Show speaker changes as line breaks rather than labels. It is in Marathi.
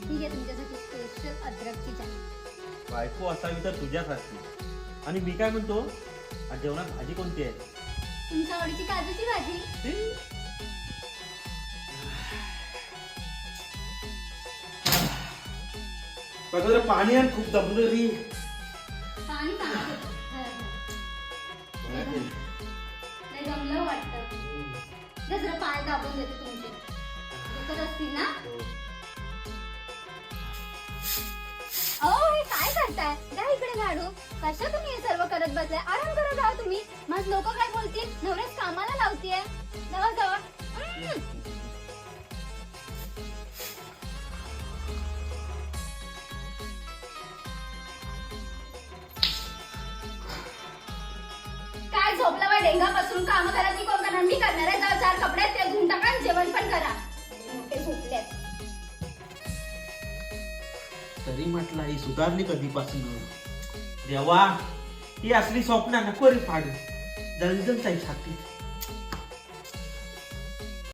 ठीक आहे, तुमच्यासाठी स्पेशल अद्रकची चहा.
बायको असावी तर तुझ्यासारखी. आणि मी काय म्हणतो, आज जेवणात भाजी कोणती आहे?
तुमच्या आवडीची काजूची भाजी.
बघा पाणी आणि खूप दमलं रे.
पाणी सांगत होतं. नाही जमलं वाटतं. जरा पाय दाबून देते तुमचे. दुखत असतील ना? अहो हे काय करताय? द्या इकडे झाडू. कशा तुम्ही हे सर्व करत बसलाय? आराम करा जावा तुम्ही. मग लोक काय बोलतील? नवऱ्याच कामाला लावतीये. जावा जावा. काय झोपला बाय डेंगा पासून काम करायची कोण करणार? मी करणार आहे. जा 4 कपडे ते धुवून टाका आणि जेवण पण करा. मोठे झोपले.
तरी म्हटलं ही सुधारली कधीपासून. देवा, ती असली स्वप्न नको रे फाडू. जलजल जाई छातीत.